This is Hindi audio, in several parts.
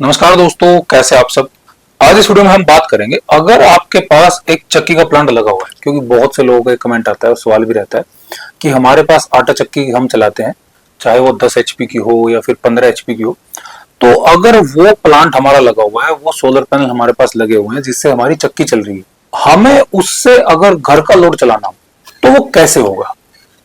नमस्कार दोस्तों, कैसे आप सब। आज इस वीडियो में हम बात करेंगे, अगर आपके पास एक चक्की का प्लांट लगा हुआ है, क्योंकि बहुत से लोगों का कमेंट आता है, सवाल भी रहता है कि हमारे पास आटा चक्की हम चलाते हैं, चाहे वो 10 HP की हो या फिर 15 HP की हो, तो अगर वो प्लांट हमारा लगा हुआ है, वो सोलर पैनल हमारे पास लगे हुए हैं जिससे हमारी चक्की चल रही है, हमें उससे अगर घर का लोड चलाना हो तो वो कैसे होगा,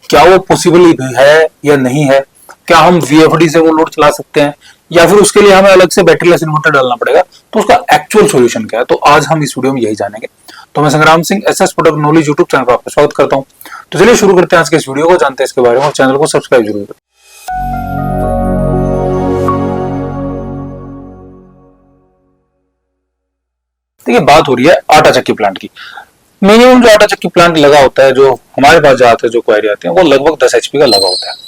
क्या वो पॉसिबल है या नहीं है, क्या हम VFD से वो लोड चला सकते हैं या फिर उसके लिए हमें अलग से बैटरी लेस इन्वर्टर डालना पड़ेगा, तो उसका एक्चुअल सॉल्यूशन क्या है, तो आज हम इस वीडियो में यही जानेंगे। तो मैं संग्राम Singh SS product knowledge YouTube channel पर आपका स्वागत करता हूं। तो चलिए शुरू करते हैं आज के इस वीडियो को, जानते हैं इसके बारे में और चैनल को सब्सक्राइब जरूर करें। देखिए, बात हो रही है आटा चक्की प्लांट की। मिनिमम जो आटा चक्की प्लांट लगा होता है, जो हमारे पास जाते हैं, जो क्वारी आते हैं, वो लगभग 10 HP का लगा होता है।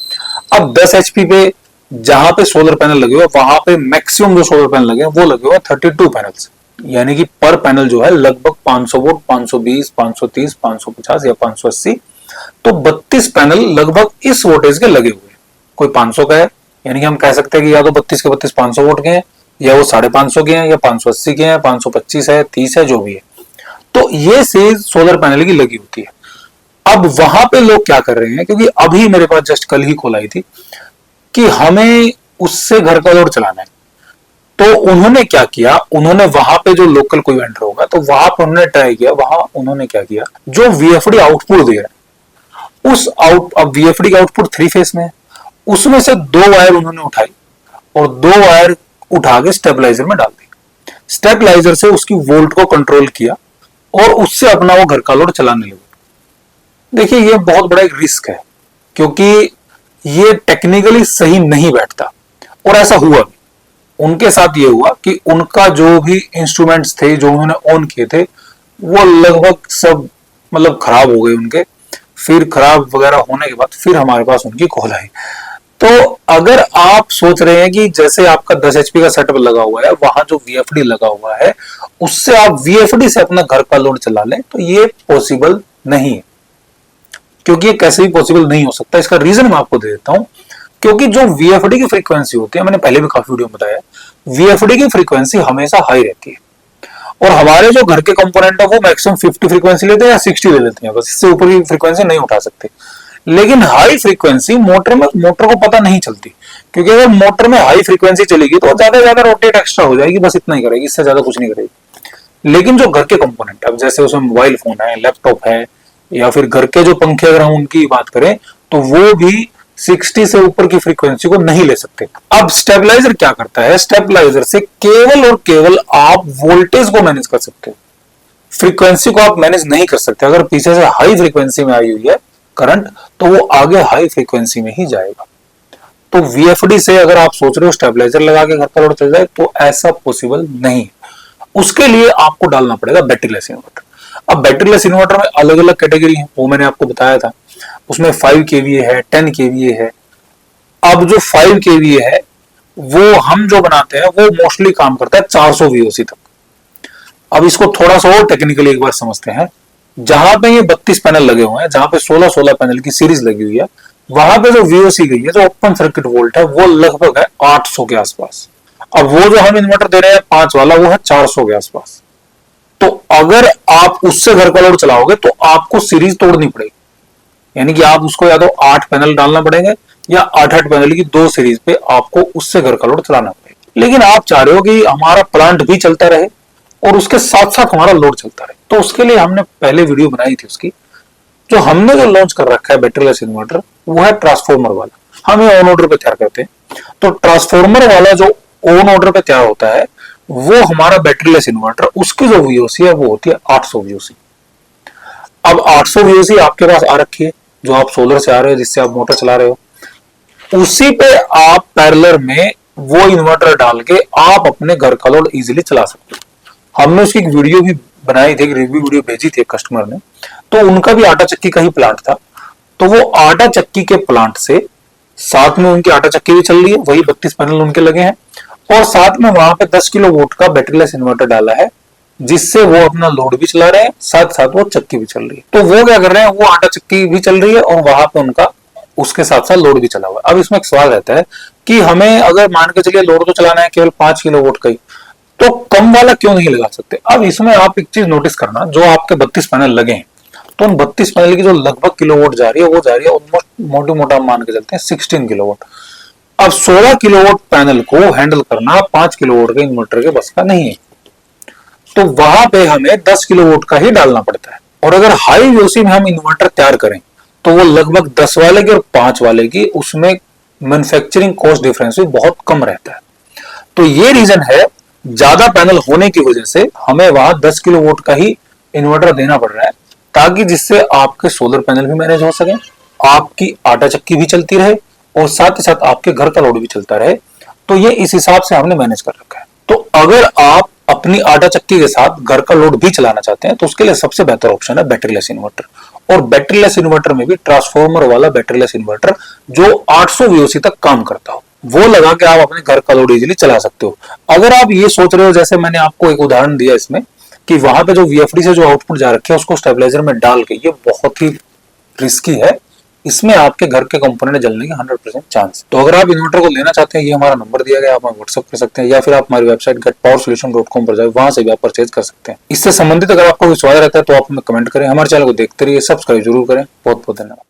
अब 10 HP पे जहां पे सोलर पैनल लगे हुए, वहां पे मैक्सिमम जो सोलर पैनल लगे हैं वो लगे हुए 32 पैनल्स, यानी कि पर पैनल जो है लगभग 500 वोल्ट, 520, 530, 550 या 580, तो 32 पैनल लगभग इस वोल्टेज के लगे हुए हैं। कोई 500 का है, यानी कि हम कह सकते हैं कि या तो 32 के 32 500 वोल्ट के हैं, या वो 550 के हैं, या 580 के हैं, 525 है, 30 है, जो भी है। तो ये सीरीज सोलर पैनल की लगी होती है। अब वहां पे लोग क्या कर रहे हैं, क्योंकि अभी मेरे पास जस्ट कल ही खोल आई थी कि हमें उससे घर का लोड चलाना है, तो उन्होंने क्या किया, उन्होंने वहां पे जो लोकल कोई वेंडर होगा, तो वहां पर उन्होंने ट्राई किया, वहां उन्होंने क्या किया, जो VFD आउटपुट दे रहा है उस अब VFD का आउटपुट 3 फेस में है, उसमें से 2 वायर उन्होंने उठाई और 2 वायर उठा के स्टेबलाइजर में डाल दी। स्टेबलाइजर से उसकी वोल्ट को कंट्रोल किया और उससे अपना वो घर का लोड चलाने लगे। देखिए, ये बहुत बड़ा एक रिस्क है, क्योंकि ये टेक्निकली सही नहीं बैठता, और ऐसा हुआ भी। उनके साथ ये हुआ कि उनका जो भी इंस्ट्रूमेंट्स थे जो उन्होंने ऑन किए थे, वो लगभग सब मतलब खराब हो गए उनके। फिर खराब वगैरह होने के बाद फिर हमारे पास उनकी कॉल आई। तो अगर आप सोच रहे हैं कि जैसे आपका 10 HP का सेटअप लगा हुआ है, वहां जो VFD लगा हुआ है उससे आप VFD से अपना घर का लोड चला लें, तो ये पॉसिबल नहीं है, क्योंकि ये कैसे भी पॉसिबल नहीं हो सकता। इसका रीजन मैं आपको दे देता हूं, क्योंकि जो VFD की फ्रीक्वेंसी होती है, मैंने पहले भी काफी वीडियो में बताया, VFD की फ्रीक्वेंसी हमेशा हाई रहती है, और हमारे जो घर के कंपोनेंट है वो मैक्सिमम 50 फ्रीक्वेंसी लेते हैं या 60 ले लेते हैं, बस इससे ऊपर की फ्रीक्वेंसी नहीं उठा सकते। लेकिन हाई फ्रीक्वेंसी मोटर को पता नहीं चलती, क्योंकि अगर मोटर में हाई फ्रीक्वेंसी चलेगी तो ज्यादा ज्यादा रोटेट एक्स्ट्रा हो जाएगी, बस इतना ही करेगी, इससे ज्यादा कुछ नहीं करेगी। लेकिन जो घर के कंपोनेंट, अब जैसे उसमें मोबाइल फोन है, लैपटॉप है, या फिर घर के जो पंखे अगर हम उनकी बात करें, तो वो भी 60 से ऊपर की फ्रीक्वेंसी को नहीं ले सकते। अब स्टेबलाइजर क्या करता है, स्टेबलाइजर से केवल और केवल आप वोल्टेज को मैनेज कर सकते हो, फ्रीक्वेंसी को आप मैनेज नहीं कर सकते। अगर पीछे से हाई फ्रीक्वेंसी में आई हुई है करंट, तो वो आगे हाई फ्रीक्वेंसी में ही जाएगा। तो VFD से अगर आप सोच रहे हो स्टेबलाइजर लगा के घर का लोड चल जाए, तो ऐसा पॉसिबल नहीं है। उसके लिए आपको डालना पड़ेगा बैटरी लेस इन्वर्टर। अब बैटरी लेस इन्वर्टर में अलग अलग कैटेगरी है, वो मैंने आपको बताया था। उसमें 5 kVA है, 10 kVA है। अब जो 5 kVA है वो हम जो बनाते हैं वो मोस्टली काम करता है 400 VOC तक। अब इसको थोड़ा सा और टेक्निकली एक बार समझते हैं। जहां पे ये 32 पैनल लगे हुए हैं, जहां पे 16 पैनल की सीरीज लगी हुई है, वहां पे जो VOC गई है, जो ओपन सर्किट वोल्ट है, वो लगभग है 800 के आसपास। अब वो जो हम इन्वर्टर दे रहे हैं 5 वाला, वो है 400 के आसपास। तो अगर आप उससे घर का लोड चलाओगे तो आपको सीरीज तोड़नी पड़ेगी, यानी कि आप उसको या तो 8 पैनल डालना पड़ेंगे या 8 पैनल की 2 सीरीज पे आपको उससे घर का लोड चलाना पड़ेगा। लेकिन आप चाह रहे हो कि हमारा प्लांट भी चलता रहे और उसके साथ साथ हमारा लोड चलता रहे, तो उसके लिए हमने पहले वीडियो बनाई थी। उसकी जो हमने जो लॉन्च कर रखा है बैटरी लेस इन्वर्टर, वो है ट्रांसफॉर्मर वाला। हम ये ऑन ऑर्डर पे तैयार करते हैं। तो ट्रांसफॉर्मर वाला जो ऑन ऑर्डर पे तैयार होता है, वो हमारा बैटरी लेस इन्वर्टर, उसकी जो VOC है वो होती है 800 VOC। अब 800 VOC आपके पास आ रखी है, जो आप सोलर से आ रहे हो, जिससे आप मोटर चला रहे हो, उसी पे आप पैरेलल में वो इन्वर्टर डाल के आप अपने घर का लोड इजीली चला सकते हो। हमने उसकी एक वीडियो भी बनाई थी, एक रिव्यू वीडियो भेजी थी कस्टमर ने, तो उनका भी आटा चक्की का ही प्लांट था। तो वो आटा चक्की के प्लांट से साथ में उनकी आटा चक्की भी चल रही है, वही 32 पैनल उनके लगे हैं, और साथ में वहां पे 10 किलो वोल्ट का बैटरी लेस इन्वर्टर डाला है, जिससे वो अपना लोड भी चला रहे हैं, साथ साथ वो चक्की भी चल रही है। तो वो क्या कर रहे हैं, वो आटा चक्की भी चल रही है और वहां पे उनका उसके साथ साथ लोड भी चला हुआ है। अब इसमें एक सवाल रहता है कि हमें अगर मान के चलिए लोड तो चलाना है केवल 5 किलोवाट का ही, तो कम वाला क्यों नहीं लगा सकते। अब इसमें आप एक चीज नोटिस करना, जो आपके 32 पैनल लगे हैं, तो उन 32 पैनल की जो लगभग किलोवाट जा रही है वो जा रही है ऑलमोस्ट मोटी मोटा मान के चलते हैं 16 किलोवाट। अब 16 किलोवाट पैनल को हैंडल करना 5 किलोवाट के इन्वर्टर के बस का नहीं है, तो वहां पे हमें 10 किलोवाट का ही डालना पड़ता है। और अगर हाई वीओसी में हम इन्वर्टर तैयार करें तो वो लगभग 10 वाले की और 5 वाले की उसमें मैन्युफैक्चरिंग कॉस्ट डिफरेंस भी बहुत कम रहता है। तो ये रीजन है, ज्यादा पैनल होने की वजह से हमें वहां 10 किलोवाट का ही इन्वर्टर देना पड़ रहा है, ताकि जिससे आपके सोलर पैनल भी मैनेज हो सके, आपकी आटा चक्की भी चलती रहे और साथ ही साथ आपके घर का लोड भी चलता रहे। तो ये इस हिसाब से हमने मैनेज कर रखा है। तो अगर आप अपनी आटा चक्की के साथ घर का लोड भी चलाना चाहते हैं तो उसके लिए सबसे बेहतर ऑप्शन है बैटरीलेस इन्वर्टर। और बैटरीलेस इन्वर्टर में भी ट्रांसफॉर्मर वाला बैटरीलेस इन्वर्टर जो 800 वीओसी तक काम करता हो, वो लगा के आप अपने घर का लोड इजीली चला सकते हो। अगर आप ये सोच रहे हो, जैसे मैंने आपको एक उदाहरण दिया इसमें, कि वहां पे जो वीएफडी से जो आउटपुट जा रखे है उसको स्टेबलाइजर में डाल के, ये बहुत ही रिस्की है, इसमें आपके घर के कंपोनेंट जलने के 100% चांस। तो अगर आप इन्वर्टर को लेना चाहते हैं, ये हमारा नंबर दिया गया, आप व्हाट्सएप कर सकते हैं या फिर आप हमारी वेबसाइट getpowersolution.com पर जाए, वहां से भी आप परचेज कर सकते हैं। इससे संबंधित अगर आपको कोई सवाल रहता है तो आप हमें कमेंट करें, हमारे चैनल को देखते रहिए, सब्सक्राइब जरूर करें। बहुत बहुत धन्यवाद।